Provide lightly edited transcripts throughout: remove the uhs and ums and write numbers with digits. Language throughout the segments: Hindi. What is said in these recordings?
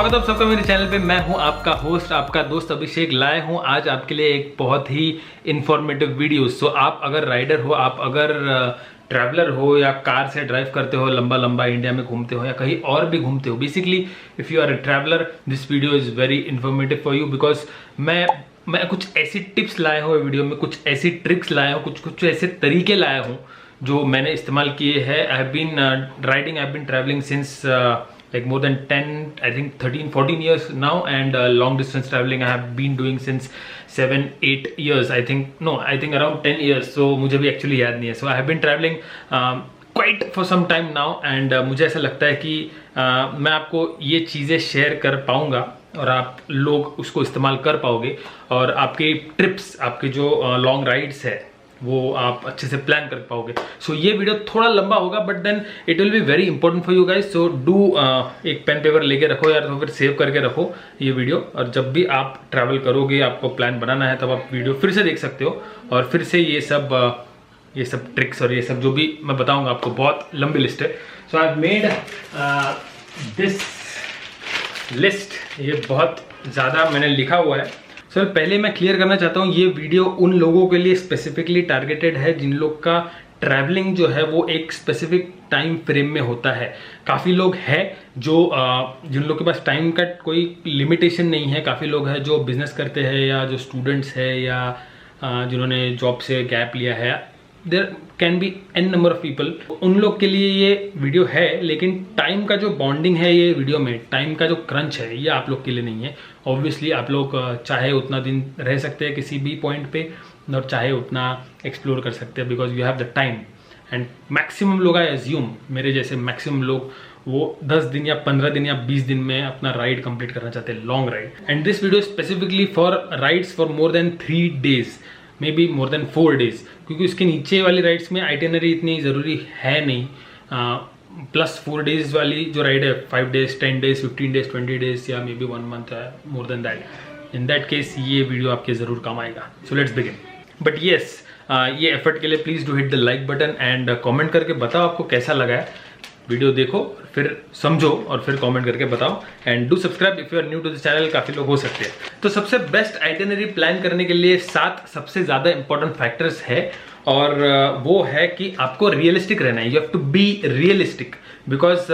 स्वागत है आप सबका मेरे चैनल पे। मैं हूं आपका होस्ट, आपका दोस्त अभिषेक। लाए हूं आज आपके लिए एक बहुत ही इंफॉर्मेटिव वीडियो। सो आप अगर राइडर हो, आप अगर ट्रैवलर हो या कार से ड्राइव करते हो, लंबा लंबा इंडिया में घूमते हो या कहीं और भी घूमते हो, basically if you are a traveller this video is very informative for you. Because मैं कुछ ऐसी टिप्स लाया हूँ वीडियो में, कुछ ऐसी ट्रिक्स लाया हूँ, कुछ ऐसे तरीके लाया हूँ जो मैंने इस्तेमाल किए हैं। I have been riding, I have been travelling since like more than 10, I think 13-14 years now, and long distance traveling I have been doing since 7-8 years, I think around 10 years. So मुझे भी actually याद नहीं है. So I have been traveling quite for some time now, and मुझे ऐसा लगता है कि मैं आपको ये चीज़ें शेयर कर पाऊंगा और आप लोग उसको इस्तेमाल कर पाओगे और आपके ट्रिप्स, आपके जो लॉन्ग राइड्स है वो आप अच्छे से प्लान कर पाओगे। सो ये वीडियो थोड़ा लंबा होगा but then it will be very important for you guys. So do एक पेन पेपर लेके रखो यार, तो फिर सेव करके रखो ये वीडियो, और जब भी आप ट्रैवल करोगे, आपको प्लान बनाना है, तब आप वीडियो फिर से देख सकते हो और फिर से ये सब ट्रिक्स और ये सब जो भी मैं बताऊंगा आपको, बहुत लंबी लिस्ट है। So I have made this list, ये बहुत ज़्यादा मैंने लिखा हुआ है। सर पहले मैं क्लियर करना चाहता हूँ, ये वीडियो उन लोगों के लिए स्पेसिफिकली टारगेटेड है जिन लोग का ट्रैवलिंग जो है वो एक स्पेसिफिक टाइम फ्रेम में होता है। काफ़ी लोग हैं जो जिन लोग के पास टाइम का कोई लिमिटेशन नहीं है। काफ़ी लोग हैं जो बिजनेस करते हैं या जो स्टूडेंट्स है या जिन्होंने जॉब से गैप लिया है। There can be an number of people, उन लोग के लिए ये वीडियो है। लेकिन टाइम का जो बॉन्डिंग है ये वीडियो में, टाइम का जो क्रंच है ये आप लोग के लिए नहीं है। ऑब्वियसली आप लोग चाहे उतना दिन रह सकते हैं किसी भी पॉइंट पे और चाहे उतना एक्सप्लोर कर सकते हैं, because you have the time. And maximum लोग, आई एज्यूम मेरे जैसे मैक्सिमम लोग, वो 10 दिन या 15 दिन या 20 दिन में अपना राइड कंप्लीट करना चाहते हैं, long ride. And this video specifically for rides for more than 3 days, may be more than 4 days, क्योंकि उसके नीचे वाली राइड्स में आइटिनरी इतनी ज़रूरी है नहीं। प्लस 4 days वाली जो राइड है, 5 days, 10 days, 15 days, 20 days या मे बी 1 month है, more than that. In that case ये वीडियो आपके ज़रूर काम आएगा। So let's begin. But yes, ये एफर्ट के लिए please do hit the like button and comment करके बताओ आपको कैसा लगा है। वीडियो देखो, फिर समझो और फिर कमेंट करके बताओ। And do subscribe if you are new to the channel, काफ़ी लोग हो सकते हैं। तो सबसे बेस्ट आइटिनरी प्लान करने के लिए 7 सबसे ज़्यादा इंपॉर्टेंट फैक्टर्स है, और वो है कि आपको रियलिस्टिक रहना है। You have to be realistic, because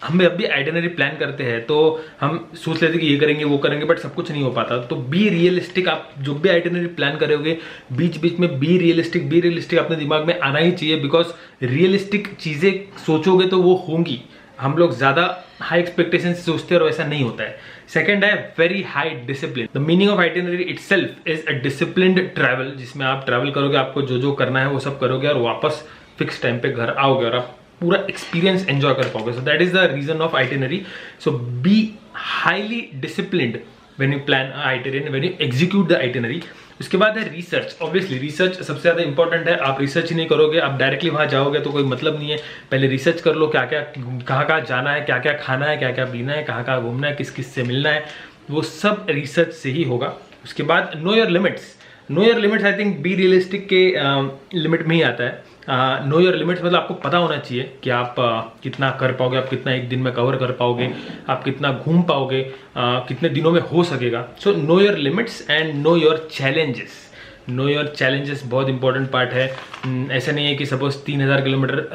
हम जब भी आइटिनरी प्लान करते हैं तो हम सोच लेते हैं कि ये करेंगे वो करेंगे, बट सब कुछ नहीं हो पाता। तो बी रियलिस्टिक। आप जो भी आइटिनरी प्लान करोगे बीच बीच में बी रियलिस्टिक अपने दिमाग में आना ही चाहिए, बिकॉज रियलिस्टिक चीज़ें सोचोगे तो वो होंगी। हम लोग ज़्यादा हाई एक्सपेक्टेशन से सोचते हैं और वैसा नहीं होता है। सेकंड है very high discipline. The meaning of itinerary itself is a disciplined travel, जिसमें आप ट्रैवल करोगे, आपको जो जो करना है वो सब करोगे और वापस फिक्स टाइम पे घर आओगे और आप पूरा एक्सपीरियंस एंजॉय कर पाओगे। So that is the reason of itinerary. So be highly disciplined when you plan itinerary, when you execute the itinerary. उसके बाद है रिसर्च। ऑब्वियसली रिसर्च सबसे ज़्यादा इंपॉर्टेंट है। आप रिसर्च ही नहीं करोगे, आप डायरेक्टली वहाँ जाओगे तो कोई मतलब नहीं है। पहले रिसर्च कर लो, क्या क्या कहाँ कहाँ जाना है, क्या क्या खाना है, क्या क्या पीना है, कहाँ कहाँ घूमना है, किस किस से मिलना है, वो सब रिसर्च से ही होगा। उसके बाद know your limits. Know your limits I think be realistic के लिमिट में ही आता है। नो योर लिमिट्स मतलब आपको पता होना चाहिए कि आप कितना कर पाओगे, आप कितना एक दिन में कवर कर पाओगे, आप कितना घूम पाओगे, कितने दिनों में हो सकेगा। सो know your limits and no your challenges. No your challenges बहुत इंपॉर्टेंट पार्ट है। ऐसा नहीं है कि सपोज 3000 किलोमीटर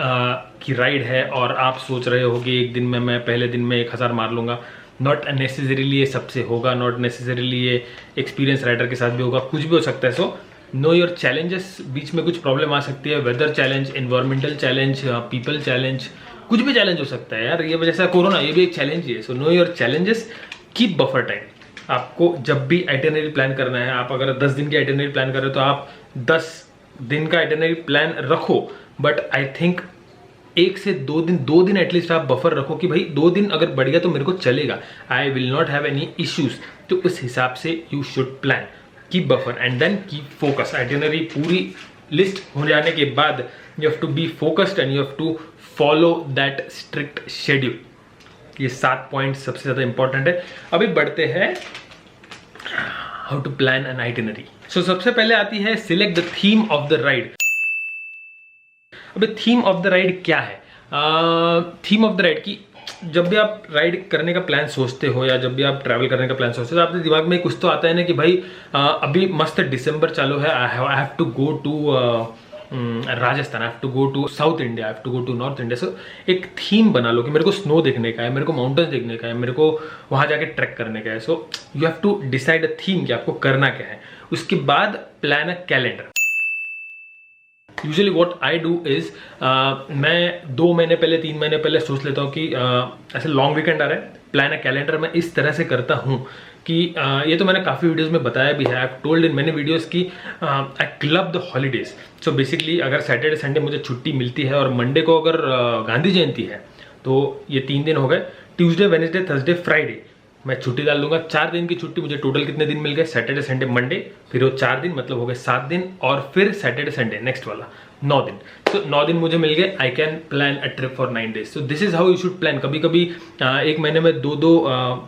की राइड है और आप सोच रहे हो कि एक दिन में मैं पहले दिन में 1000 मार लूँगा। नॉट नेसेसरीली ये सबसे होगा, नॉट नेसेसरीली ये एक्सपीरियंस राइडर के साथ भी होगा, कुछ भी हो सकता है। So know your challenges. बीच में कुछ प्रॉब्लम आ सकती है, weather challenge, environmental challenge, people challenge, कुछ भी चैलेंज हो सकता है यार। ये वजह से कोरोना, ये भी एक चैलेंज ही है। So know your challenges, keep buffer time. आपको जब भी आइटिनरी प्लान करना है, आप अगर 10 दिन की आइटिनरी प्लान कर रहे हो तो आप 10 दिन का आइटिनरी प्लान रखो, बट आई थिंक 1 से 2 दिन एटलीस्ट आप बफर रखो कि भाई 2 दिन अगर बढ़ गया तो मेरे को चलेगा, I will not have any issues. तो उस हिसाब से you should plan, keep buffer and then keep focus. Itinerary पूरी लिस्ट हो जाने के बाद you have to be focused and you have to follow that strict schedule. ये 7 पॉइंट सबसे ज़्यादा इंपॉर्टेंट है। अभी बढ़ते हैं how to plan an itinerary. So सबसे पहले आती है select the theme of the ride. अभी थीम ऑफ द राइड क्या है? थीम ऑफ द राइड की जब भी आप राइड करने का प्लान सोचते हो या जब भी आप ट्रैवल करने का प्लान सोचते हो तो आपके दिमाग में कुछ तो आता है ना कि भाई अभी मस्त दिसंबर चालू है, I have to go to Rajasthan, I have to go to south India, I have to go to north India. So एक थीम बना लो कि मेरे को स्नो देखने का है, मेरे को माउंटेन्स देखने का है, मेरे को वहां जाके ट्रैक करने का है। So you have to decide a theme कि आपको करना क्या है। उसके बाद plan a calendar. Usually what I do is मैं 2 महीने पहले 3 महीने पहले सोच लेता हूँ कि ऐसे लॉन्ग वीकेंड आ रहा है, प्लान अ कैलेंडर मैं इस तरह से करता हूँ कि ये तो मैंने काफ़ी वीडियोस में बताया भी है, I have told in many videos कि I club the holidays. So basically अगर सैटरडे संडे मुझे छुट्टी मिलती है और मंडे को अगर गांधी जयंती है तो ये 3 दिन हो गए, ट्यूसडे वेडनेसडे थर्सडे फ्राइडे मैं छुट्टी डाल दूंगा। 4 दिन की छुट्टी। मुझे टोटल कितने दिन मिल गए? सैटरडे संडे मंडे, फिर वो 4 दिन मतलब हो गए 7 दिन, और फिर सैटरडे संडे नेक्स्ट वाला 9 दिन। सो 9 दिन मुझे मिल गए। I can plan a trip for 9 days. So this is how you should plan. कभी कभी एक महीने में 2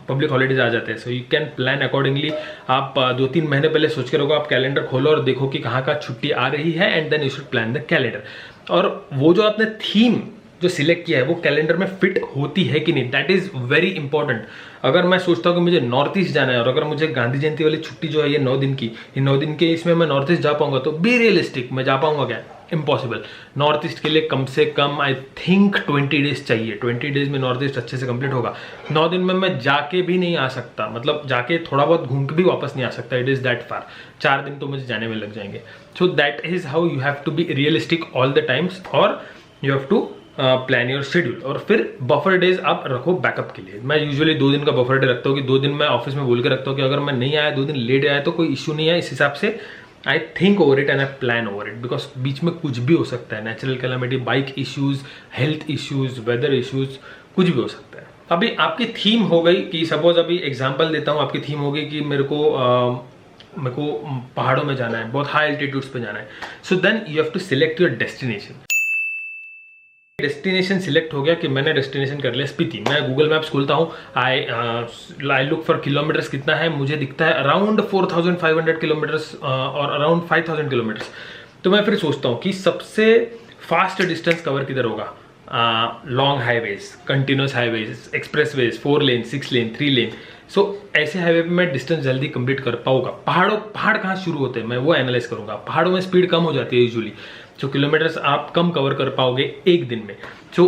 पब्लिक हॉलीडेज आ जाते हैं। So you can plan accordingly. आप 2-3 महीने पहले सोच के रखो, आप कैलेंडर खोलो और देखो कि कहाँ का छुट्टी आ रही है, and then you should plan the calendar. और वो जो आपने थीम जो सिलेक्ट किया है वो कैलेंडर में फिट होती है कि नहीं, दैट इज वेरी इंपॉर्टेंट। अगर मैं सोचता हूँ कि मुझे नॉर्थ ईस्ट जाना है और अगर मुझे गांधी जयंती वाली छुट्टी जो है ये 9 दिन की, ये 9 दिन के इसमें मैं नॉर्थ ईस्ट जा पाऊंगा? तो बी रियलिस्टिक, मैं जा पाऊंगा क्या? इम्पॉसिबल। नॉर्थ ईस्ट के लिए कम से कम आई थिंक 20 डेज चाहिए। 20 डेज में नॉर्थ ईस्ट अच्छे से कंप्लीट होगा। 9 दिन में मैं जाके भी नहीं आ सकता, मतलब जाके थोड़ा बहुत घूम के भी वापस नहीं आ सकता। It is that far. 4 दिन तो मुझे जाने में लग जाएंगे। So that is how you have to be realistic all the times, और you have to plan your schedule. और फिर बफर डेज आप रखो बैकअप के लिए। मैं यूजुअली 2 दिन का बफर डे रखता हूँ कि 2 दिन मैं ऑफिस में बोल के रखता हूँ कि अगर मैं नहीं आया, 2 दिन लेट आया तो कोई इशू नहीं है। इस हिसाब से I think over it and I plan over it, because बीच में कुछ भी हो सकता है। Natural calamity, bike issues, health issues, weather issues, कुछ भी हो सकता है। अभी आपकी थीम हो गई कि सपोज, अभी एग्जाम्पल देता हूँ, आपकी थीम हो गई कि मेरे को पहाड़ों में जाना है, बहुत हाई एल्टीट्यूड्स पे जाना है। So then you have to select your destination. Destination select हो गया कि मैंने डेस्टिनेशन कर लिया स्पीति। मैं गूगल मैप्स खोलता हूँ, आई लुक फॉर किलोमीटर्स कितना है, मुझे दिखता है अराउंड 4500 किलोमीटर्स और अराउंड 5000 किलोमीटर्स। तो मैं फिर सोचता हूँ कि सबसे फास्ट डिस्टेंस कवर किधर होगा? Long highways, continuous highways, expressways, 4 लेन, 6 लेन, 3 लेन। सो ऐसे हाईवे पे मैं डिस्टेंस जल्दी कंप्लीट कर पाऊंगा। पहाड़ कहाँ शुरू होते हैं मैं वो एनालाइज करूंगा। पहाड़ों में स्पीड कम हो जाती है यूजुअली, जो किलोमीटर्स आप कम कवर कर पाओगे एक दिन में। सो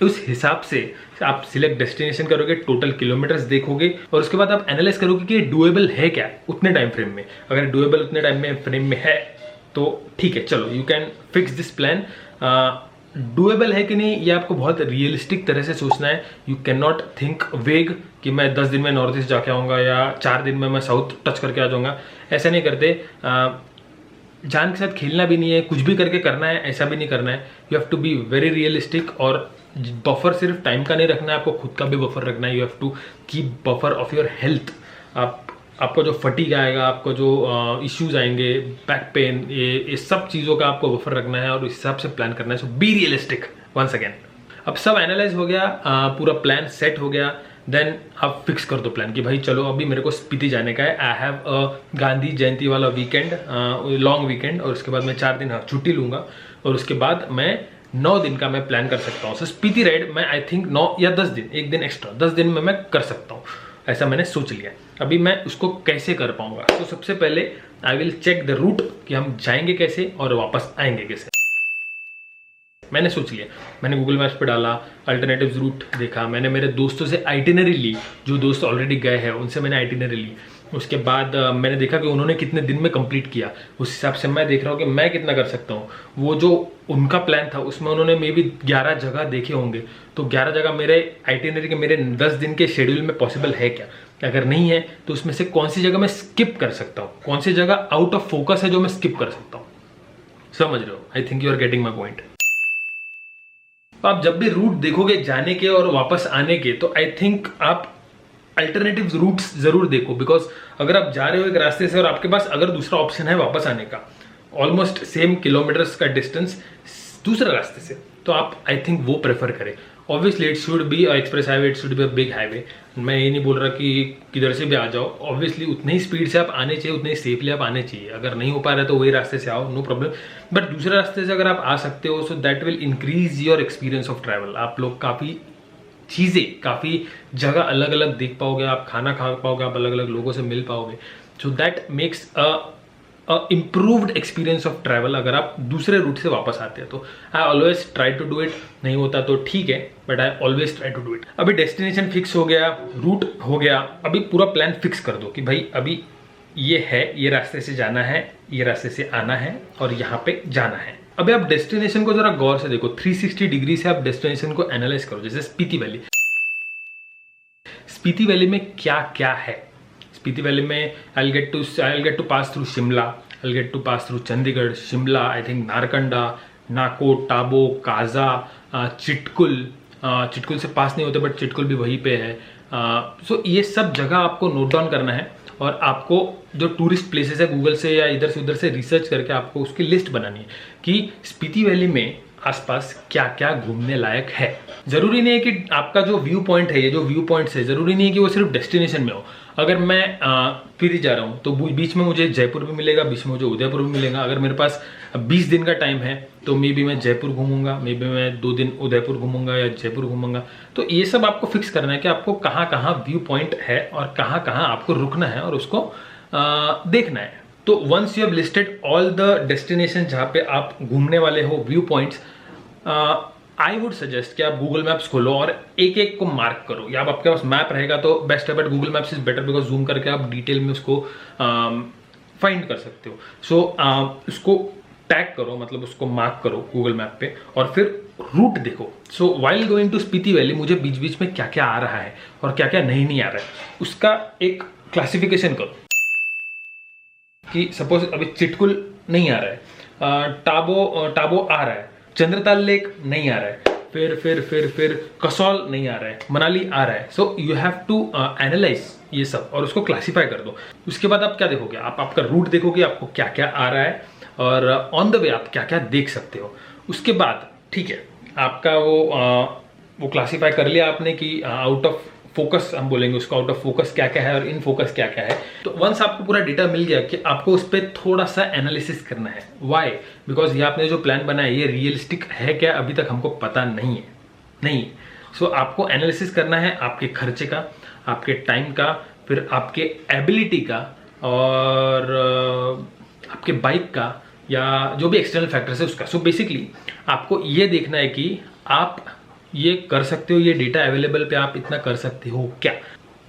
उस हिसाब से आप सिलेक्ट डेस्टिनेशन करोगे, टोटल किलोमीटर्स देखोगे, और उसके बाद आप एनालाइज करोगे कि डुएबल है क्या उतने टाइम फ्रेम में। अगर डुएबल उतने टाइम फ्रेम में है तो ठीक है, चलो you can fix this plan. Doable है कि नहीं ये आपको बहुत रियलिस्टिक तरह से सोचना है। यू कैन नॉट थिंक वेग कि मैं 10 दिन में नॉर्थ ईस्ट जाके आऊँगा या 4 दिन में मैं साउथ टच करके आ जाऊँगा। ऐसा नहीं करते। जान के साथ खेलना भी नहीं है, कुछ भी करके करना है ऐसा भी नहीं करना है। You have to be very realistic, और बफर सिर्फ टाइम का नहीं रखना है, आपको खुद का भी बफर रखना है। You have to keep buffer of your health. आपको जो फटीग आएगा, आपको जो इश्यूज आएंगे, बैक पेन, ये सब चीज़ों का आपको बफर रखना है और इस हिसाब से प्लान करना है। सो बी रियलिस्टिक वंस अगेन। अब सब एनालाइज हो गया, पूरा प्लान सेट हो गया, देन आप फिक्स कर दो प्लान कि भाई चलो अभी मेरे को स्पीति जाने का है। आई हैव अ गांधी जयंती वाला वीकेंड, लॉन्ग वीकेंड, और उसके बाद मैं 4 दिन छुट्टी लूंगा, और उसके बाद मैं 9 दिन का मैं प्लान कर सकता हूँ। सो स्पीति राइड मैं आई थिंक 9 या 10 दिन, एक दिन एक्स्ट्रा, 10 दिन में मैं कर सकता हूँ, ऐसा मैंने सोच लिया। अभी मैं उसको कैसे कर पाऊंगा? तो सबसे पहले I will check the route कि हम जाएंगे कैसे और वापस आएंगे कैसे। मैंने सोच लिया, मैंने गूगल मैप्स पे डाला, अल्टरनेटिव्स रूट देखा, मैंने मेरे दोस्तों से आइटिनरी ली, जो दोस्त ऑलरेडी गए हैं उनसे मैंने आइटिनरी ली। उसके बाद मैंने देखा कि उन्होंने कितने दिन में कंप्लीट किया, उस हिसाब से मैं देख रहा हूँ कि मैं कितना कर सकता हूँ। वो जो उनका प्लान था उसमें उन्होंने मे बी 11 जगह देखे होंगे, तो 11 जगह मेरे आइटिनरी के मेरे 10 दिन के शेड्यूल में पॉसिबल है क्या? अगर नहीं है तो उसमें से कौन सी जगह मैं स्किप कर सकता हूँ, कौन सी जगह आउट ऑफ फोकस है जो मैं स्किप कर सकता हूँ। समझ रहे हो? I think you are getting my point. तो आप जब भी रूट देखोगे जाने के और वापस आने के, तो आई थिंक आप अल्टरनेटिव रूट्स जरूर देखो, बिकॉज अगर आप जा रहे हो एक रास्ते से और आपके पास अगर दूसरा ऑप्शन है वापस आने का, ऑलमोस्ट सेम किलोमीटर्स का डिस्टेंस दूसरे रास्ते से, तो आप आई थिंक वो प्रेफर करें। Obviously it should be express highway, it should be a big highway. मैं ये नहीं बोल रहा कि किधर से भी आ जाओ, ऑब्वियसली उतनी ही स्पीड से आप आने चाहिए, उतनी ही सेफली आप आने चाहिए। अगर नहीं हो पा रहा है तो वही रास्ते से आओ, नो प्रॉब्लम। बट दूसरे रास्ते से अगर आप आ सकते हो, so that will increase your experience of travel. आप लोग काफ़ी चीज़ें, काफ़ी जगह अलग अलग देख पाओगे, आप खाना खा पाओगे, आप अलग अलग लोगों से मिल पाओगे। So that makes improved experience of travel अगर आप दूसरे रूट से वापस आते हैं तो। I always try to do it, नहीं होता तो ठीक है, but I always try to do it. अभी डेस्टिनेशन फिक्स हो गया, रूट हो गया, अभी पूरा प्लान फिक्स कर दो कि भाई अभी ये है, ये रास्ते से जाना है, ये रास्ते से आना है और यहाँ पे जाना है। अभी आप डेस्टिनेशन को जरा गौर से देखो, 360 डिग्री से आप डेस्टिनेशन को एनालाइज करो। जैसे स्पीति वैली, स्पीति वैली में क्या क्या है? स्पीति वैली में I'll get to pass through Shimla, I'll get to pass through Chandigarh, Shimla, I think Narkanda, Nako, Tabo, Kaza, Chitkul, Chitkul से पास नहीं होते बट चिटकुल भी वहीं पे है। सो ये सब जगह आपको नोट डाउन करना है और आपको जो टूरिस्ट प्लेसेस है गूगल से या इधर से उधर से रिसर्च करके आपको उसकी लिस्ट बनानी है कि स्पीति वैली में आसपास क्या क्या घूमने लायक है। जरूरी नहीं है कि आपका जो व्यू पॉइंट है, ये जो व्यू पॉइंट्स है, जरूरी नहीं है कि वो सिर्फ डेस्टिनेशन में हो। अगर मैं फिर ही जा रहा हूँ तो बीच में मुझे जयपुर भी मिलेगा, बीच में मुझे उदयपुर भी मिलेगा। अगर मेरे पास 20 दिन का टाइम है तो मे बी मैं जयपुर घूमूंगा, मे बी मैं 2 दिन उदयपुर घूमूंगा या जयपुर घूमूंगा। तो ये सब आपको फिक्स करना है कि आपको कहाँ कहाँ व्यू पॉइंट है और कहाँ कहाँ आपको रुकना है और उसको देखना है। तो once you have listed all the destination जहाँ पे आप घूमने वाले हो, view points, I would suggest कि आप गूगल मैप्स खोलो और एक एक को मार्क करो। या आप आपके पास मैप रहेगा तो बेस्ट है, but Google maps is better because zoom करके आप डिटेल में उसको फाइंड कर सकते हो। सो उसको टैग करो, मतलब उसको मार्क करो गूगल मैप पे और फिर रूट देखो। So while going to Spiti valley मुझे बीच बीच में क्या क्या आ रहा है और क्या क्या नहीं आ रहा है, उसका एक क्लासिफिकेशन करो कि सपोज अभी चिटकुल नहीं आ रहा है, टाबो आ रहा है, चंद्रताल लेक नहीं आ रहा है, फिर कसौल नहीं आ रहा है, मनाली आ रहा है। So you have to analyse ये सब और उसको क्लासिफाई कर दो। उसके बाद आप क्या देखोगे, आप आपका रूट देखोगे, आपको क्या क्या आ रहा है और ऑन द वे आप क्या क्या देख सकते हो। उसके बाद ठीक है, आपका वो क्लासिफाई कर लिया आपने कि आउट ऑफ फोकस, हम बोलेंगे उसको, आउट ऑफ फोकस क्या क्या है और इन फोकस क्या क्या है। तो वंस आपको पूरा डेटा मिल गया कि आपको उस पर थोड़ा सा एनालिसिस करना है। वाई? बिकॉज ये आपने जो प्लान बनाया ये रियलिस्टिक है क्या, अभी तक हमको पता नहीं है। नहीं, सो आपको एनालिसिस करना है आपके खर्चे का, आपके टाइम का, फिर आपके एबिलिटी का और आपके बाइक का या जो भी एक्सटर्नल फैक्टर्स है उसका। सो बेसिकली आपको ये देखना है कि आप ये कर सकते हो, ये डेटा अवेलेबल पे आप इतना कर सकते हो क्या।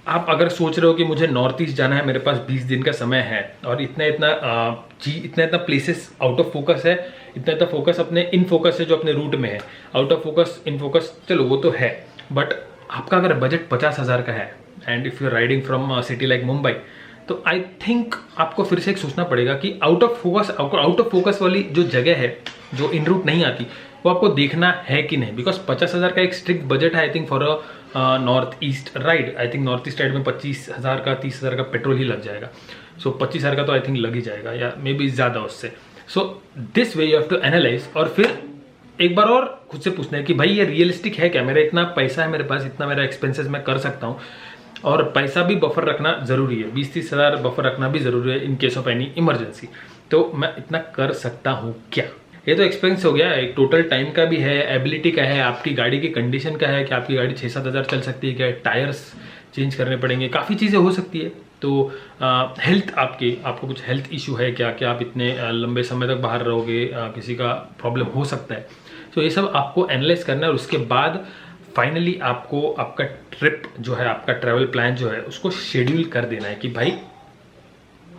आप अगर सोच रहे हो कि मुझे नॉर्थ ईस्ट जाना है, मेरे पास 20 दिन का समय है और इतना प्लेसेस आउट ऑफ फोकस है, इतना फोकस अपने इन फोकस है जो अपने रूट में है, out of focus in focus, चलो वो तो है, बट आपका अगर बजट 50,000 का है and if you riding from city like Mumbai, तो आई थिंक आपको फिर से एक सोचना पड़ेगा कि आउट ऑफ फोकस वाली जो जगह है जो इन रूट नहीं आती वो आपको देखना है कि नहीं। बिकॉज 50,000 का एक स्ट्रिक्ट बजट है I think for a north east ride. I think north east ride में 25,000 का 30,000 का पेट्रोल ही लग जाएगा। सो 25,000 का तो आई थिंक लग ही जाएगा या मे बी ज़्यादा उससे। So this way you have to analyse और फिर एक बार और खुद से पूछना है कि भाई ये रियलिस्टिक है क्या, मेरा इतना पैसा है मेरे पास, इतना मेरा एक्सपेंसेस मैं कर सकता हूँ। और पैसा भी बफर रखना जरूरी है, 20-30 हज़ार बफर रखना भी जरूरी है in case of any emergency. तो मैं इतना कर सकता हूँ क्या। ये तो एक्सपेंस हो गया, एक टोटल टाइम का भी है, एबिलिटी का है, आपकी गाड़ी की कंडीशन का है कि आपकी गाड़ी 6-7 हज़ार चल सकती है क्या, टायर्स चेंज करने पड़ेंगे, काफ़ी चीज़ें हो सकती है। तो हेल्थ आपको कुछ हेल्थ इशू है क्या, क्या आप इतने लंबे समय तक बाहर रहोगे, किसी का प्रॉब्लम हो सकता है। तो ये सब आपको एनालाइज करना है और उसके बाद फाइनली आपको आपका ट्रिप जो है, आपका ट्रैवल प्लान जो है उसको शेड्यूल कर देना है कि भाई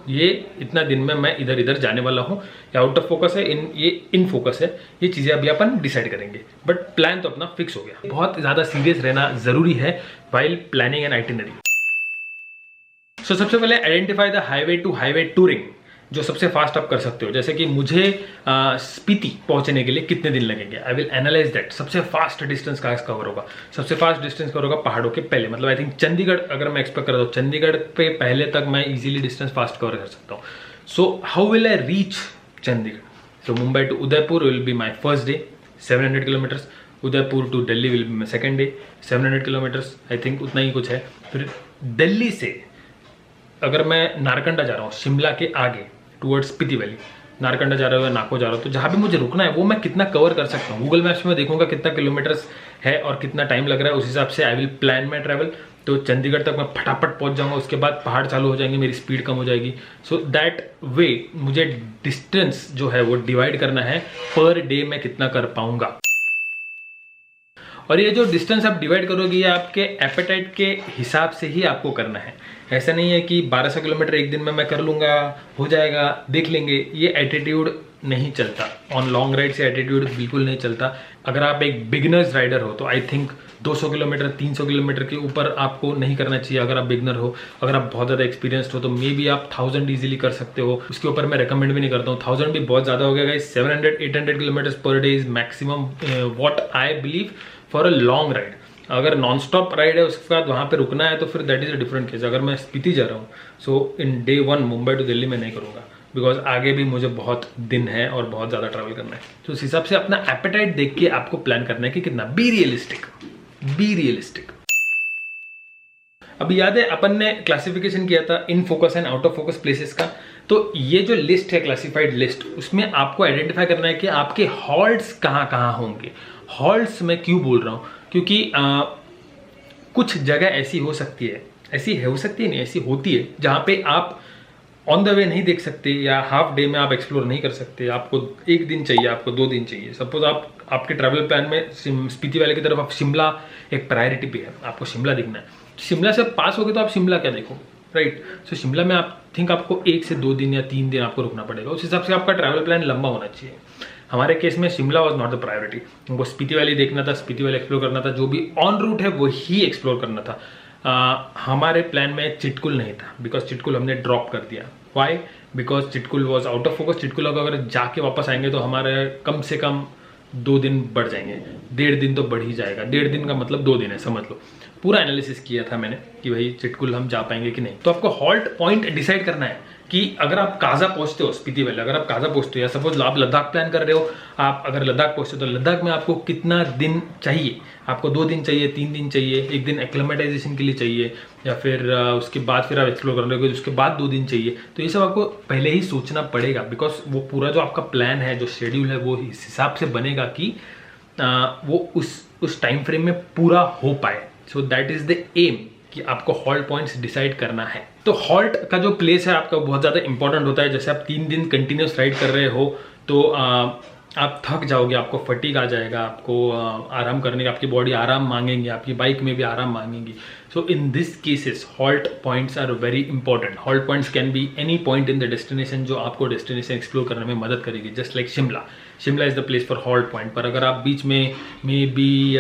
ये इतना दिन में मैं इधर इधर जाने वाला हूँ, या आउट ऑफ फोकस है, ये इन फोकस है, ये चीज़ें अभी अपन डिसाइड करेंगे। बट प्लान तो अपना फिक्स हो गया। बहुत ज़्यादा सीरियस रहना जरूरी है while planning an itinerary. So सबसे पहले identify the highway to highway touring, जो सबसे फास्ट आप कर सकते हो। जैसे कि मुझे स्पीति पहुंचने के लिए कितने दिन लगेंगे, आई विल एनालाइज दैट। सबसे फास्ट डिस्टेंस कहाँ कवर होगा, सबसे फास्ट डिस्टेंस कवर होगा पहाड़ों के पहले, मतलब आई थिंक चंडीगढ़ अगर मैं एक्सपेक्ट करता हूँ, चंडीगढ़ पे पहले तक मैं इजीली डिस्टेंस फास्ट कवर कर सकता हूँ। So how will I reach Chandigarh? So Mumbai to Udaipur will be my first day 700 kilometres, Udaipur to Delhi will be my second day 700 kilometres, I think उतना ही कुछ है। फिर दिल्ली से अगर मैं नारकंडा जा रहा हूँ, शिमला के आगे टुवर्ड्स स्पीति वैली, नारकंडा जा रहे हो या नाको जा रहे हो, तो जहाँ भी मुझे रुकना है वो मैं कितना कवर कर सकता हूँ। गूगल मैप्स में देखूंगा कितना किलोमीटर्स है और कितना टाइम लग रहा है, उस हिसाब से I will plan my travel. तो चंडीगढ़ तक मैं फटाफट पहुंच जाऊंगा, उसके बाद पहाड़ चालू हो जाएंगे, मेरी स्पीड कम हो जाएगी। सो दैट वे मुझे डिस्टेंस जो है वो डिवाइड करना है, पर डे मैं कितना कर पाऊंगा। और ये जो डिस्टेंस आप डिवाइड करोगे ये आपके एपेटाइट के हिसाब से ही आपको करना है। ऐसा नहीं है कि 1200 किलोमीटर एक दिन में मैं कर लूंगा, हो जाएगा, देख लेंगे, ये एटीट्यूड नहीं चलता। ऑन लॉन्ग राइड से एटीट्यूड बिल्कुल नहीं चलता। अगर आप एक बिगिनर्स राइडर हो तो आई थिंक 200 किलोमीटर 300 किलोमीटर के ऊपर आपको नहीं करना चाहिए। अगर आप बिगनर हो, अगर आप बहुत ज़्यादा एक्सपीरियंस्ड हो तो मे बी आप 1000 इजीली कर सकते हो। उसके ऊपर मैं रेकमेंड भी नहीं करता हूँ, 1000 भी बहुत ज़्यादा हो गया guys. 700-800 kilometre per day is maximum what I believe for a long ride. अगर नॉन स्टॉप राइड है उसके बाद वहाँ पे रुकना है तो फिर that is a different case. अगर मैं स्पीति जा रहा हूँ so in day 1 Mumbai to Delhi में नहीं करूँगा, बिकॉज आगे भी मुझे बहुत दिन है और बहुत ज़्यादा ट्रैवल करना है। तो उस हिसाब से अपना एपेटाइट देख के आपको प्लान करना है कि कितना। Be realistic. अभी याद है अपन ने क्लासिफिकेशन किया था in focus and out of focus places का। तो ये जो लिस्ट है क्लासिफाइड लिस्ट, उसमें आपको आइडेंटिफाई करना है कि आपके हॉल्ट्स कहाँ कहाँ होंगे। हॉल्ट्स मैं क्यों बोल रहा हूँ, क्योंकि कुछ जगह ऐसी हो सकती है, ऐसी होती है जहाँ पे आप ऑन द वे नहीं देख सकते या हाफ डे में आप एक्सप्लोर नहीं कर सकते। आपको एक दिन चाहिए, आपको 2 दिन चाहिए। सपोज आपके ट्रैवल प्लान में स्पीति वैली की तरफ आप शिमला एक प्रायोरिटी पे है, आपको शिमला दिखना है। शिमला से पास हो गए तो आप शिमला क्या देखो, राइट। सो शिमला में आप थिंक आपको 1 से 2 दिन या 3 दिन आपको रुकना पड़ेगा। उस हिसाब से आपका ट्रैवल प्लान लंबा होना चाहिए। हमारे केस में Shimla was not the priority, हमको स्पीति वैली देखना था, स्पीति वैली एक्सप्लोर करना था, जो भी ऑन रूट है वही एक्सप्लोर करना था। हमारे प्लान में चिटकुल नहीं था, बिकॉज चिटकुल हमने ड्रॉप कर दिया। Why? Because Chitkul was out of focus. Chitkul अगर जाके वापस आएंगे तो हमारे कम से कम 2 दिन बढ़ जाएंगे, 1.5 दिन तो बढ़ ही जाएगा। 1.5 दिन का मतलब 2 दिन है, समझ लो। पूरा एनालिसिस किया था मैंने कि भाई चिटकुल हम जा पाएंगे कि नहीं। तो आपको हॉल्ट पॉइंट डिसाइड करना है कि अगर आप काजा पहुंचते हो, स्पीति वैली अगर आप काजा पहुंचते हो, या सपोज आप लद्दाख प्लान कर रहे हो, आप अगर लद्दाख पहुंचते हो तो लद्दाख में आपको कितना दिन चाहिए। आपको 2 दिन चाहिए, 3 दिन चाहिए, 1 दिन एक्लेमेटाइजेशन के लिए चाहिए, या फिर उसके बाद फिर आप एक्सप्लोर कर रहे हो, उसके बाद 2 दिन चाहिए। तो ये सब आपको पहले ही सोचना पड़ेगा, बिकॉज वो पूरा जो आपका प्लान है, जो शेड्यूल है, वो इस हिसाब से बनेगा कि वो उस टाइम फ्रेम में पूरा हो पाए। So that is the aim कि आपको हॉल्ट पॉइंट्स डिसाइड करना है। तो हॉल्ट का जो प्लेस है आपका बहुत ज़्यादा इंपॉर्टेंट होता है। जैसे आप 3 दिन कंटिन्यूस राइड कर रहे हो तो आप थक जाओगे, आपको फटीग आ जाएगा, आपको आराम करने का, आपकी बॉडी आराम मांगेंगे, आपकी बाइक में भी आराम मांगेंगी। So in this cases halt points are very important. Halt points can be any point in the destination जो आपको डेस्टिनेशन एक्सप्लोर करने में मदद करेगी। Just like Shimla is the place for halt point. पर अगर आप बीच में भी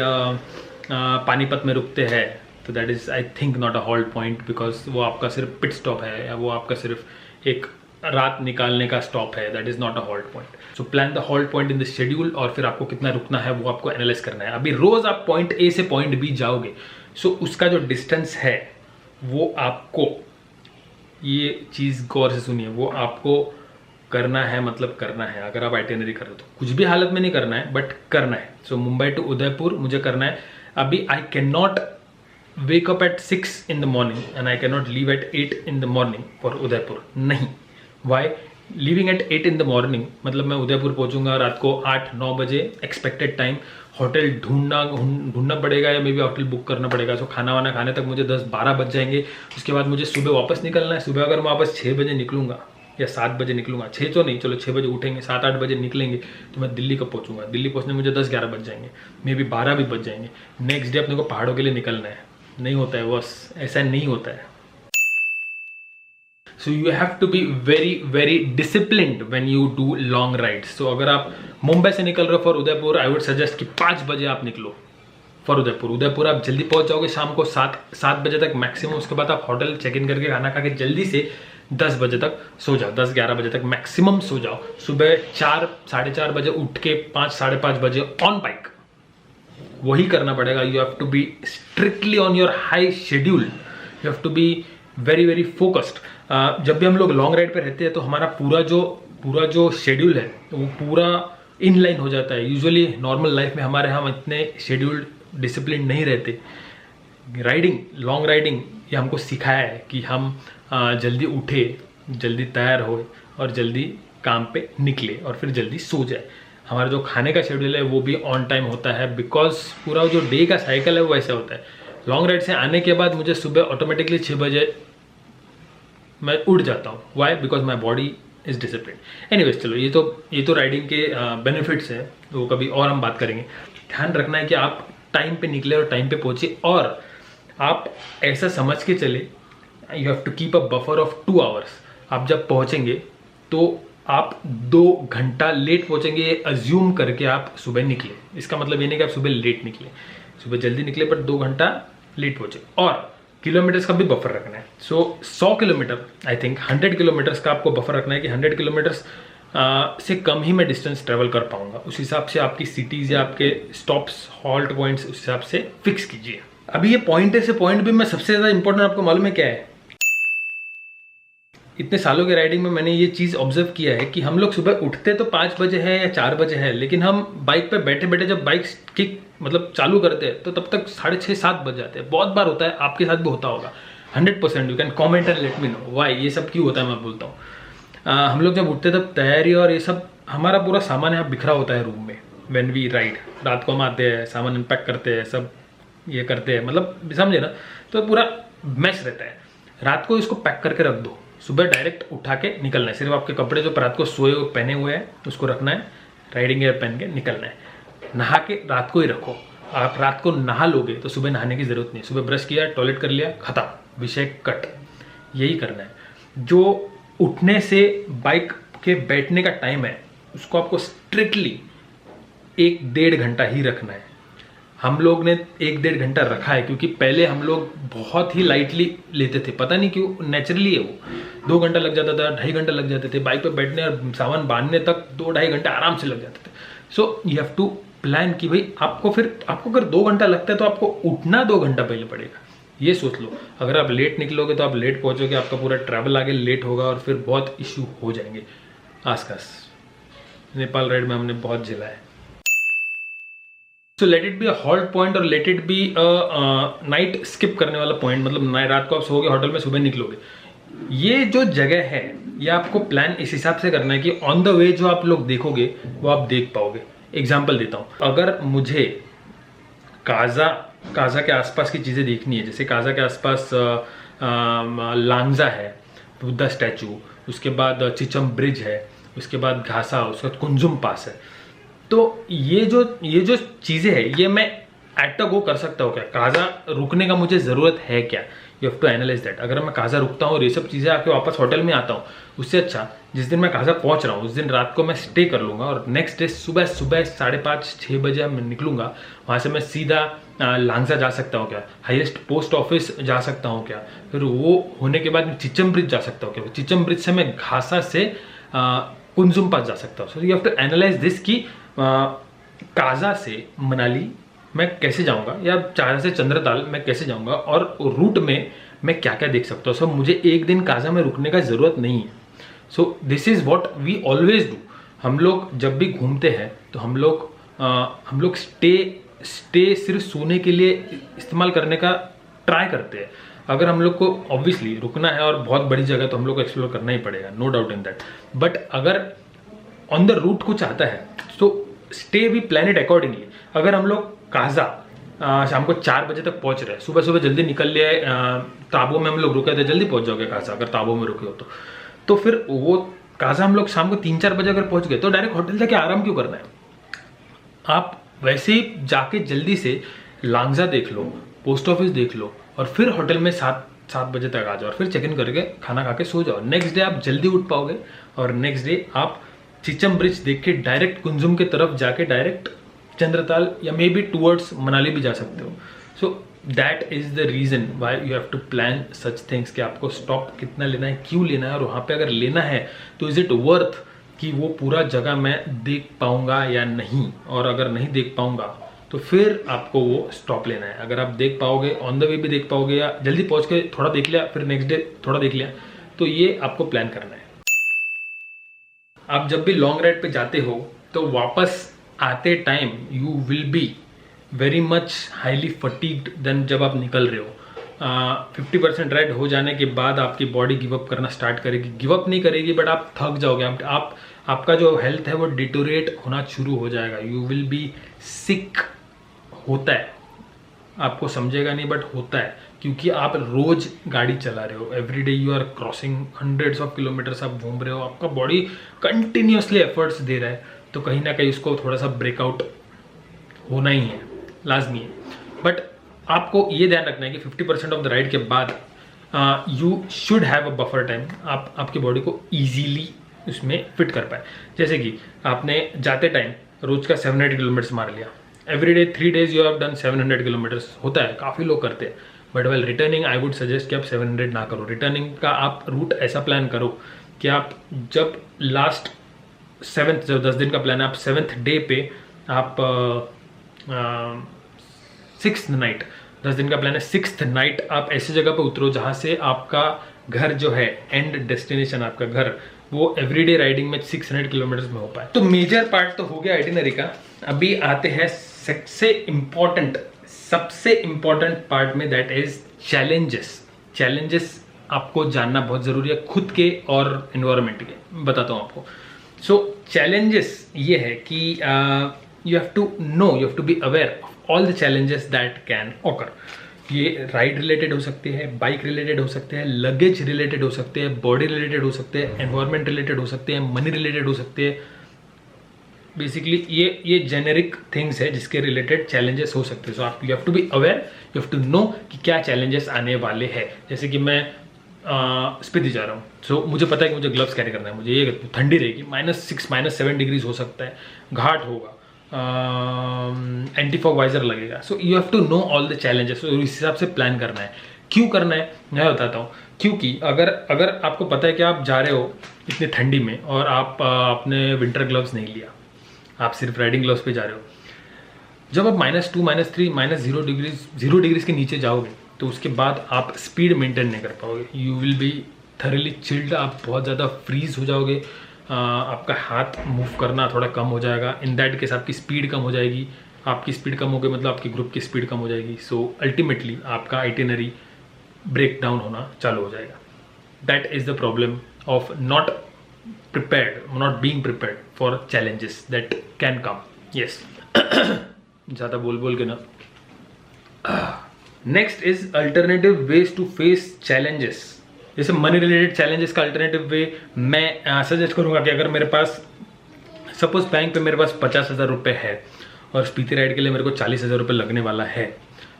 पानीपत में रुकते हैं तो that is I think not a halt point, because वो आपका सिर्फ पिट स्टॉप है, या वो आपका सिर्फ एक रात निकालने का स्टॉप है। That is not a halt point. So plan the halt point in the schedule, और फिर आपको कितना रुकना है वो आपको एनालाइज करना है। अभी रोज आप पॉइंट ए से पॉइंट बी जाओगे, सो उसका जो डिस्टेंस है वो आपको, ये चीज गौर से सुनिए, वो आपको करना है, मतलब करना है। अगर आप आइटिनरी कर रहे हो तो कुछ भी हालत में नहीं करना है, बट करना है। सो मुंबई टू उदयपुर मुझे करना है। अभी I can not wake up at 6 in the morning and I cannot leave at 8 in the morning for Udaipur, नहीं। Why? Leaving at 8 in the morning मतलब मैं उदयपुर पहुंचूंगा रात को 8-9 बजे एक्सपेक्टेड टाइम। होटल ढूंढना पड़ेगा या मे बी होटल बुक करना पड़ेगा। सो खाना वाना खाने तक मुझे 10-12 बज जाएंगे। उसके बाद मुझे सुबह वापस निकलना है। सुबह अगर मैं वापस 6 बजे निकलूंगा या 7 बजे निकलूंगा, 6 तो नहीं, चलो 6 बजे उठेंगे, 7-8 बजे निकलेंगे, तो मैं दिल्ली कब पहुंचूंगा। दिल्ली पहुंचने मुझे 10-11 बज जाएंगे, मे बी 12 भी बज जाएंगे। नेक्स्ट डे अपने को पहाड़ों के लिए निकलना है। नहीं होता है बस, ऐसा नहीं होता है। So you have to be very very disciplined when you do long rides. So अगर आप मुंबई से निकल रहे हो for Udaipur, I would suggest कि 5 बजे आप निकलो फॉर उदयपुर। उदयपुर आप जल्दी पहुंच जाओगे शाम को 7 बजे तक मैक्सिमम। उसके बाद आप होटल चेक इन करके खाना खा के जल्दी से 10 बजे तक सो जाओ, 10-11 बजे तक मैक्सिमम सो जाओ। सुबह 4-4:30 बजे उठ के 5-5:30 बजे ऑन बाइक, वही करना पड़ेगा। You have to be strictly on your high schedule, you have to be very very focused. जब भी हम लोग लॉन्ग राइड पे रहते हैं तो हमारा पूरा जो शेड्यूल है वो पूरा इन लाइन हो जाता है। यूजुअली नॉर्मल लाइफ में हम इतने शेड्यूल्ड डिसिप्लिन नहीं रहते। लॉन्ग राइडिंग ये हमको सिखाया है कि हम जल्दी उठे, जल्दी तैयार हो और जल्दी काम पे निकले और फिर जल्दी सो जाए। हमारा जो खाने का शेड्यूल है वो भी ऑन टाइम होता है, बिकॉज पूरा जो डे का साइकिल है वो ऐसा होता है। लॉन्ग राइड से आने के बाद मुझे सुबह ऑटोमेटिकली 6 बजे मैं उठ जाता हूँ। Why? Because my body is discipline. Anyways, चलो ये तो राइडिंग के बेनिफिट्स हैं, वो कभी और हम बात करेंगे। ध्यान रखना है कि आप टाइम पे निकले और टाइम पे पहुंचे, और आप ऐसा समझ के चले, you have to keep a buffer of 2 hours. आप जब पहुंचेंगे तो आप 2 घंटा लेट पहुंचेंगे, अज्यूम करके आप सुबह निकले। इसका मतलब ये नहीं कि आप सुबह लेट निकले, सुबह जल्दी निकले पर 2 घंटा लेट पहुंचे। और किलोमीटर्स का भी बफर रखना है। सो 100 किलोमीटर, आई थिंक 100 किलोमीटर्स का आपको बफर रखना है कि 100 किलोमीटर्स से कम ही मैं डिस्टेंस ट्रेवल कर पाऊंगा। उस हिसाब से आपकी सिटीज़ या आपके स्टॉप्स, हॉल्ट पॉइंट्स उस हिसाब से फिक्स कीजिए। अभी ये पॉइंट है से पॉइंट भी मैं सबसे ज़्यादा इंपॉर्टेंट आपको मालूम है क्या है? इतने सालों के राइडिंग में मैंने ये चीज़ ऑब्जर्व किया है कि हम लोग सुबह उठते तो 5 बजे है या 4 बजे है, लेकिन हम बाइक पे बैठे बैठे जब बाइक किक मतलब चालू करते हैं तो तब तक 6:30-7 बज जाते हैं। बहुत बार होता है, आपके साथ भी होता होगा। 100% you can comment and let me know why ये सब क्यों होता है। मैं बोलता हूँ हम लोग जब उठते तब तैयारी और ये सब, हमारा पूरा सामान यहाँ बिखरा होता है रूम में। व्हेन वी राइड, रात को हम आते हैं, सामान अनपैक करते हैं, सब ये करते हैं, मतलब समझे ना, तो पूरा मैश रहता है। रात को इसको पैक करके रख दो, सुबह डायरेक्ट उठा के निकलना है। सिर्फ आपके कपड़े जो रात को सोए हुए पहने हुए हैं उसको रखना है, राइडिंग गियर पहन के निकलना है। नहा के रात को ही रखो। आप रात को नहा लोगे तो सुबह नहाने की जरूरत नहीं। सुबह ब्रश किया, टॉयलेट कर लिया, खत्म, विषय कट। यही करना है। जो उठने से बाइक के बैठने का टाइम है उसको आपको स्ट्रिक्टली 1-1.5 घंटा ही रखना है। हम लोग ने 1-1.5 घंटा रखा है क्योंकि पहले हम लोग बहुत ही लाइटली लेते थे, पता नहीं क्यों, नेचुरली है वो। 2 घंटा लग जाता था, 2.5 घंटा लग जाते थे बाइक पे बैठने और सामान बांधने तक, 2-2.5 घंटे आराम से लग जाते थे। So you have to plan कि भाई आपको अगर 2 घंटा लगता है तो आपको उठना 2 घंटा पहले पड़ेगा। ये सोच लो, अगर आप लेट निकलोगे तो आप लेट पहुंचोगे, आपका पूरा ट्रैवल आगे लेट होगा और फिर बहुत इश्यू हो जाएंगे आसपास। नेपाल राइड में हमने बहुत झेला है। So let it be a halt point और let it be a night skip करने वाला पॉइंट, मतलब रात को आप सोओगे होटल में, सुबह निकलोगे। ये जो जगह है ये आपको प्लान इस हिसाब से करना है कि ऑन द वे जो आप लोग देखोगे वो आप देख पाओगे। एग्जाम्पल देता हूँ, अगर मुझे काजा के आसपास की चीज़ें देखनी है, जैसे काजा के आसपास लांगजा है, बुद्धा स्टैचू, उसके बाद चिचम ब्रिज है, उसके बाद घासा, उसके बाद कुंजुम पास है, तो ये जो चीज़ें हैं ये मैं एट अ गो कर सकता हूँ क्या? काजा रुकने का मुझे ज़रूरत है क्या? You have to analyse that. अगर मैं काजा रुकता हूँ और ये सब चीज़ें आके वापस होटल में आता हूँ, उससे अच्छा जिस दिन मैं काजा पहुँच रहा हूँ उस दिन रात को मैं स्टे कर लूँगा और नेक्स्ट डे सुबह 5:30-6 बजे मैं निकलूँगा। वहाँ से मैं सीधा लांगजा जा सकता हूँ क्या? हाईएस्ट पोस्ट ऑफिस जा सकता हूँ क्या? फिर वो होने के बाद मैं चिचम ब्रिज जा सकता हूँ क्या? चिचम ब्रिज से मैं घासा से कुंजुम पास जा सकता हूँ। So you have to analyse this कि काजा से मनाली मैं कैसे जाऊंगा या काजा से चंद्रताल मैं कैसे जाऊंगा और रूट में मैं क्या क्या देख सकता हूँ। सो मुझे एक दिन काजा में रुकने का ज़रूरत नहीं है। So this is what we always do. हम लोग जब भी घूमते हैं तो हम लोग स्टे सिर्फ सोने के लिए इस्तेमाल करने का ट्राई करते हैं। अगर हम लोग को ऑब्वियसली रुकना है और बहुत बड़ी जगह तो हम लोग को एक्सप्लोर करना ही पड़ेगा, no doubt in that. But अगर ऑन द रूट कुछ आता है तो stay we plan it accordingly. अगर हम लोग काजा शाम को 4 बजे तक पहुंच रहे हैं, सुबह सुबह जल्दी निकल लिए, ताबो में हम लोग रुके थे, जल्दी पहुंच जाओगे काजा अगर ताबो में रुके हो तो फिर वो काजा हम लोग शाम को 3-4 बजे अगर पहुंच गए तो डायरेक्ट होटल जाके आराम क्यों करना है? आप वैसे ही जाके जल्दी से लांगजा देख लो, पोस्ट ऑफिस देख लो और फिर होटल में 7 बजे तक आ जाओ और फिर चेक इन करके खाना खा के सो जाओ। नेक्स्ट डे आप जल्दी उठ पाओगे और नेक्स्ट डे आप चिचम ब्रिज देख के डायरेक्ट कुंजुम की तरफ जाके डायरेक्ट चंद्रताल या मे बी टूवर्ड्स मनाली भी जा सकते हो। So that is the reason why you have to plan such things कि आपको स्टॉप कितना लेना है, क्यों लेना है और वहाँ पे अगर लेना है तो इज इट वर्थ कि वो पूरा जगह मैं देख पाऊंगा या नहीं। और अगर नहीं देख पाऊंगा तो फिर आपको वो स्टॉप लेना है। अगर आप देख पाओगे, ऑन द वे भी देख पाओगे या जल्दी पहुँच के थोड़ा देख लिया फिर नेक्स्ट डे थोड़ा देख लिया, तो ये आपको प्लान करना है। आप जब भी लॉन्ग राइड पे जाते हो तो वापस आते time you will be very much highly fatigued then जब आप निकल रहे हो। 50% राइड हो जाने के बाद आपकी बॉडी गिव अप करना स्टार्ट करेगी। गिव अप नहीं करेगी बट आप थक जाओगे, आप आपका जो हेल्थ है वो डिटोरेट होना शुरू हो जाएगा, यू विल बी सिक। होता है, आपको समझेगा नहीं बट होता है, क्योंकि आप रोज गाड़ी चला रहे हो, every day you are crossing hundreds of kilometres, आप घूम रहे हो, आपका बॉडी कंटिन्यूसली एफर्ट्स दे रहा है, तो कहीं ना कहीं उसको थोड़ा सा ब्रेकआउट होना ही है, लाजमी है। बट आपको ये ध्यान रखना है कि 50% ऑफ द राइड के बाद you should have a buffer time, आप आपकी बॉडी को ईजीली उसमें फिट कर पाए। जैसे कि आपने जाते टाइम रोज का 700 किलोमीटर्स मार लिया, every day 3 days you have done 700 kilometres, होता है, काफ़ी लोग करते हैं। But well returning I would suggest कि आप 700 ना करो। रिटर्निंग का आप रूट ऐसा प्लान करो कि आप जब लास्ट 7th, जब 10 दिन का प्लान है, आप 7th डे पे आप 6th नाइट, 10 दिन का प्लान है, 6th नाइट आप ऐसी जगह पे उतरो जहाँ से आपका घर जो है, एंड डेस्टिनेशन आपका घर, वो एवरीडे राइडिंग में 600 किलोमीटर्स में हो पाए। तो मेजर पार्ट तो हो गया आइटिनरी का। अभी आते हैं सबसे इम्पोर्टेंट पार्ट में, दैट इज चैलेंजेस आपको जानना बहुत जरूरी है, खुद के और एनवायरनमेंट के। बताता हूँ आपको। सो चैलेंजेस ये है कि you have to know, you have to be aware of all the challenges that can occur. ये राइड रिलेटेड हो सकते हैं, बाइक रिलेटेड हो सकते हैं, लगेज रिलेटेड हो सकते हैं, बॉडी रिलेटेड हो सकते हैं, एनवायरनमेंट रिलेटेड हो सकते हैं, मनी रिलेटेड हो सकते हैं। बेसिकली ये जेनेरिक थिंग्स है जिसके रिलेटेड चैलेंजेस हो सकते हैं। सो आप you have to be aware, you have to know कि क्या चैलेंजेस आने वाले हैं। जैसे कि मैं स्पीति जा रहा हूँ, सो मुझे पता है कि मुझे ग्लव्स कैरी करना है, मुझे ये ठंडी रहेगी, -6 -7 डिग्रीज हो सकता है, घाट होगा, एंटी फॉग वाइजर लगेगा। So you have to know all the challenges, इस हिसाब से प्लान करना है। क्यों करना है मैं बताता हूँ। क्योंकि अगर आपको पता है कि आप जा रहे हो इतनी ठंडी में और आप अपने विंटर ग्लव्स नहीं लिया, आप सिर्फ राइडिंग ग्लव्स पे जा रहे हो, जब आप -2 -3 -0 डिग्रीज के नीचे जाओगे तो उसके बाद आप स्पीड मेंटेन नहीं कर पाओगे, you will B thoroughly chilled, आप बहुत ज़्यादा फ्रीज हो जाओगे, आपका हाथ मूव करना थोड़ा कम हो जाएगा। इन दैट केस आपकी स्पीड कम हो जाएगी, आपकी स्पीड कम हो गई मतलब आपकी ग्रुप की स्पीड कम हो जाएगी। सो अल्टीमेटली आपका आइटिनरी ब्रेक डाउन होना चालू हो जाएगा। That is the problem of not being prepared for challenges that can come. Yes, ज़्यादा बोल के ना। Next is alternative ways to face challenges. जैसे मनी रिलेटेड चैलेंजेस का अल्टरनेटिव वे मैं सजेस्ट करूंगा कि अगर मेरे पास सपोज बैंक पे मेरे पास 50,000 रुपये है और स्पीति राइड के लिए मेरे को 40,000 रुपये लगने वाला है,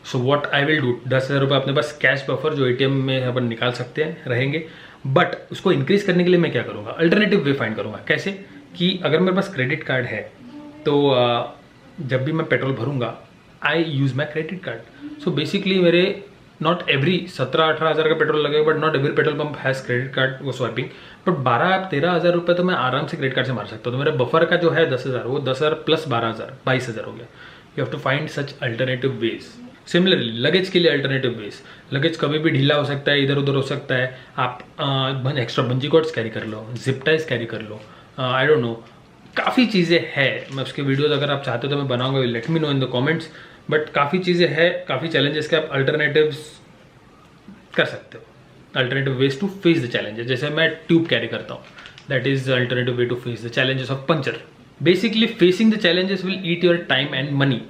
so what I will do, 10,000 रुपये अपने पास कैश बफर जो ATM में अपन निकाल सकते हैं रहेंगे, बट उसको इंक्रीज करने के लिए मैं क्या करूँगा, अल्टरनेटिव वे फाइंड करूँगा। कैसे कि अगर मेरे पास क्रेडिट कार्ड है तो जब भी मैं पेट्रोल भरूंगा I use my credit card. So basically मेरे नॉट एवरी 17-18 हज़ार का पेट्रोल लगेगा, but not every petrol pump has credit card वो स्वाइपिंग, बट 12-13 हज़ार रुपये तो मैं आराम से क्रेडिट कार्ड से मार सकता हूँ। तो मेरा बफर का जो है 10,000, वो 10,000 प्लस 12,000 22,000 हो गया। You have to find such alternative ways. Similarly luggage के लिए अल्टरनेटिव वेज, लगेज कभी भी ढीला हो सकता है, इधर उधर हो सकता है, आप एक्स्ट्रा बंजी कॉर्ड्स कैरी कर लो, जिप टाइज कैरी कर लो, आई डोंट नो, काफ़ी चीज़ें हैं। मैं उसके वीडियोज़ अगर आप चाहते हो तो मैं बनाऊंगा, late me no in the comments. But काफ़ी चीज़ें हैं, काफ़ी चैलेंजेस के आप अल्टरनेटिव्स कर सकते हो, alternative ways to face the challenges. जैसे मैं ट्यूब कैरी करता हूँ, that is alternative way to face the challenges of puncture. Basically facing the challenges will eat your time and money.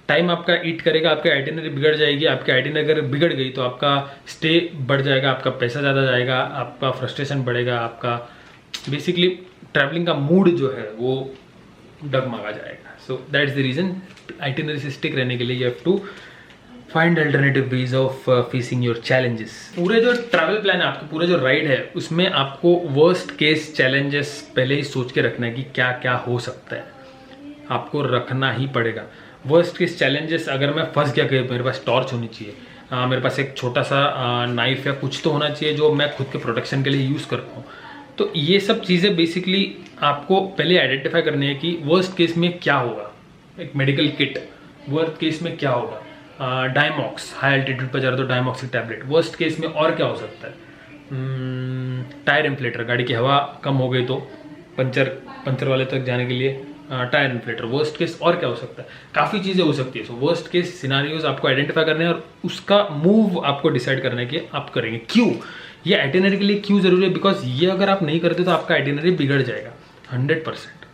Time आपका ईट करेगा, आपकी आइटिनरी बिगड़ जाएगी, आपकी आइटिनरी अगर बिगड़ गई तो आपका स्टे बढ़ जाएगा, आपका पैसा ज़्यादा जाएगा, आपका फ्रस्ट्रेशन बढ़ेगा, आपका बेसिकली ट्रैवलिंग का मूड जो है वो डगमगा जाएगा। So that is the reason itinerary से स्टिक रहने के लिए you have to find alternative ways of facing your challenges. पूरे जो ट्रैवल प्लान है आपका, पूरे जो राइड है, उसमें आपको वर्स्ट केस चैलेंजेस पहले ही सोच के रखना है कि क्या क्या हो सकता है, आपको रखना ही पड़ेगा। वर्स्ट केस चैलेंजेस, अगर मैं फंस गया कि मेरे पास टॉर्च होनी चाहिए, मेरे पास एक छोटा सा नाइफ या कुछ तो होना चाहिए जो मैं खुद के प्रोटेक्शन के लिए यूज़ कर पाऊँ। तो ये सब चीज़ें बेसिकली आपको पहले आइडेंटिफाई करनी है कि वर्स्ट केस में क्या होगा। एक मेडिकल किट, वर्स्ट केस में क्या होगा, डायमॉक्स, हाई एल्टीट्यूड पर जा रहे तो डायमॉक्स की टैबलेट। वर्स्ट केस में और क्या हो सकता है, टायर इन्फ्लेटर, गाड़ी की हवा कम हो गई तो पंचर वाले तक जाने के लिए टायर इन्फ्लेटर। वर्स्ट केस और क्या हो सकता है, काफ़ी चीज़ें हो सकती है। सो वर्स्ट केस सिनारियोज आपको आइडेंटिफाई करने हैं और उसका मूव आपको डिसाइड करना है कि आप करेंगे। क्यों ये आइटिनरी के लिए क्यों जरूरी है, बिकॉज ये अगर आप नहीं करते तो आपका आइटिनरी बिगड़ जाएगा। 100%।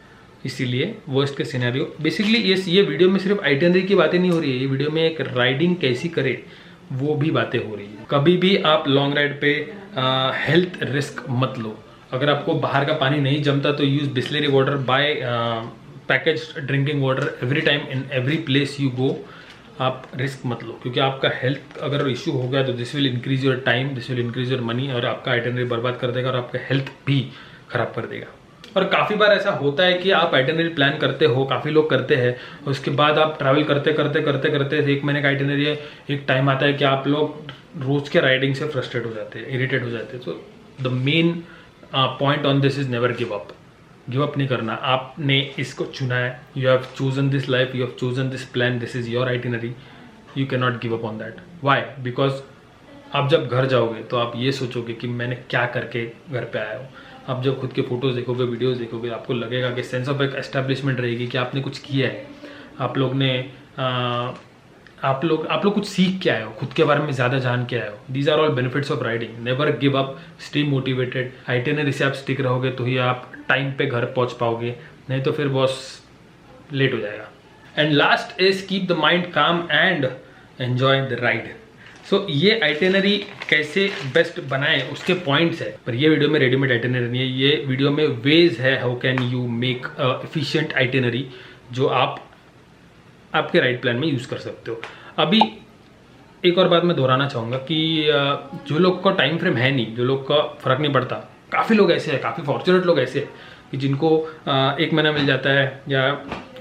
इसीलिए वर्स्ट के सिनेरियो बेसिकली ये वीडियो में सिर्फ आइटिनरी की बातें नहीं हो रही है, ये वीडियो में एक राइडिंग कैसी करे वो भी बातें हो रही है। कभी भी आप लॉन्ग राइड पे हेल्थ रिस्क मत लो। अगर आपको बाहर का पानी नहीं जमता तो use Bisleri water, buy package drinking water every time in every place you go. आप रिस्क मत लो, क्योंकि आपका हेल्थ अगर इशू हो गया तो this will increase your time, this will increase your money, और आपका आइटिनरी बर्बाद कर देगा और आपका हेल्थ भी खराब कर देगा। और काफ़ी बार ऐसा होता है कि आप आइटिनरी प्लान करते हो, काफ़ी लोग करते हैं, उसके बाद आप ट्रैवल करते करते करते करते 1 महीने का आइटिनरी है, एक टाइम आता है कि आप लोग रोज के राइडिंग से फ्रस्ट्रेट हो जाते हैं, इरिटेट हो जाते हैं। So the main point on this is never give up. Give up नहीं करना, आपने इसको चुना है, you have chosen this life, you have chosen this plan, this is your itinerary, you can not give up on that. Why? Because आप जब घर जाओगे तो आप ये सोचोगे कि मैंने क्या करके घर पे आया हूँ। आप जब खुद के फोटोज़ देखोगे, वीडियोज़ देखोगे, आपको लगेगा कि सेंस ऑफ एक एस्टेब्लिशमेंट रहेगी कि आपने कुछ किया है, आप लोग कुछ सीख के आए हो, खुद के बारे में ज़्यादा जान के आए हो। These are all benefits of riding. Never give up, stay motivated. Itinerary से आप स्टिक रहोगे तो ही आप टाइम पे घर पहुंच पाओगे, नहीं तो फिर बॉस लेट हो जाएगा। And last is keep the mind काम एंड एंजॉय द राइड। सो ये आइटिनरी कैसे बेस्ट बनाए उसके पॉइंट्स है, पर ये वीडियो में रेडीमेड आइटिनरी नहीं है, ये वीडियो में वेज है how can you make efficient itinerary जो आप आपके राइड प्लान में यूज़ कर सकते हो। अभी एक और बात मैं दोहराना चाहूँगा कि जो लोग का टाइम फ्रेम है नहीं, जो लोग का फ़र्क नहीं पड़ता, काफ़ी लोग ऐसे हैं, काफ़ी फॉर्चुनेट लोग ऐसे हैं कि जिनको 1 महीना मिल जाता है, या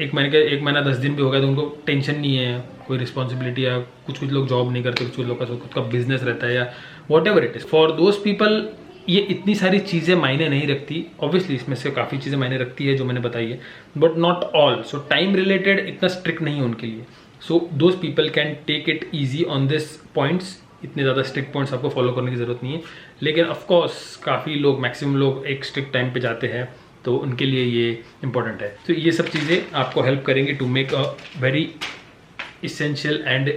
1 महीना 10 दिन भी हो गया तो उनको टेंशन नहीं है, कोई रिस्पॉन्सिबिलिटी, या कुछ लोग जॉब नहीं करते, कुछ लोग का खुद का बिजनेस रहता है, या what ever it is. For those people ये इतनी सारी चीज़ें मायने नहीं रखती। ऑब्वियसली इसमें से काफ़ी चीज़ें मायने रखती है जो मैंने बताई है, but not all. So time related इतना स्ट्रिक्ट नहीं है उनके लिए। So those people can take it easy on this points. इतने ज़्यादा स्ट्रिक्ट पॉइंट्स आपको फॉलो करने की ज़रूरत नहीं है, लेकिन ऑफकोर्स काफ़ी लोग, मैक्सिमम लोग एक स्ट्रिक्ट टाइम पे जाते हैं, तो उनके लिए ये इंपॉर्टेंट है। तो ये सब चीज़ें आपको हेल्प करेंगी to make a very essential and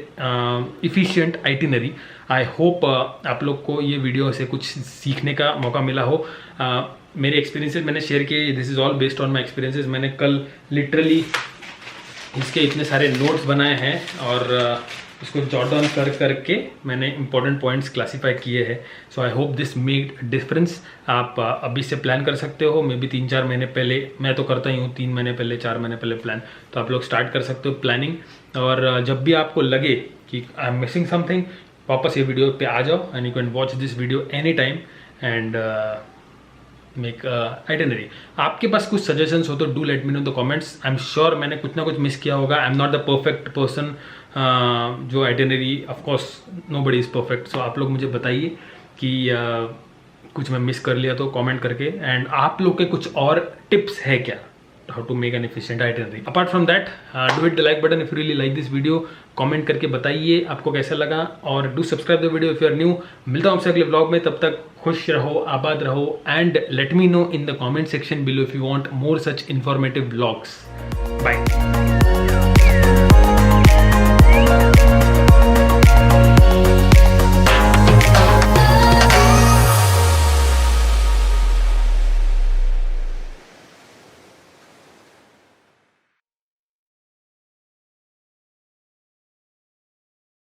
efficient itinerary. I hope आप लोग को ये वीडियो से कुछ सीखने का मौका मिला हो। मेरे एक्सपीरियंसेस मैंने शेयर किए, this is all based on my experiences. मैंने कल लिटरली इसके इतने सारे नोट्स बनाए हैं और इसको जॉट डाउन करके मैंने इंपॉर्टेंट पॉइंट्स क्लासीफाई किए हैं। So I hope this make difference. आप अभी से प्लान कर सकते हो, मे बी 3-4 महीने पहले, मैं तो करता ही हूँ 3 महीने पहले, 4 महीने पहले प्लान, तो आप लोग स्टार्ट कर सकते हो प्लानिंग। और जब भी आपको लगे कि आई एम मिसिंग समथिंग, वापस ये वीडियो पे आ जाओ and you can watch this video any time and make itinerary. आपके पास कुछ सजेशंस हो तो do let me know the comments. I am sure मैंने कुछ ना कुछ मिस किया होगा। I am not the perfect person जो itinerary, of course nobody is perfect. So आप लोग मुझे बताइए कि कुछ मैं मिस कर लिया तो कमेंट करके, एंड आप लोग के कुछ और टिप्स है क्या how to make an efficient itinerary. Apart from that, do hit the like button if you really like this video. Comment करके बताइए आपको कैसा लगा, और do subscribe the video if you are new. मिलता हूँ आपसे अगले vlog में, तब तक खुश रहो, आबाद रहो, and let me know in the comment section below if you want more such informative vlogs. Bye.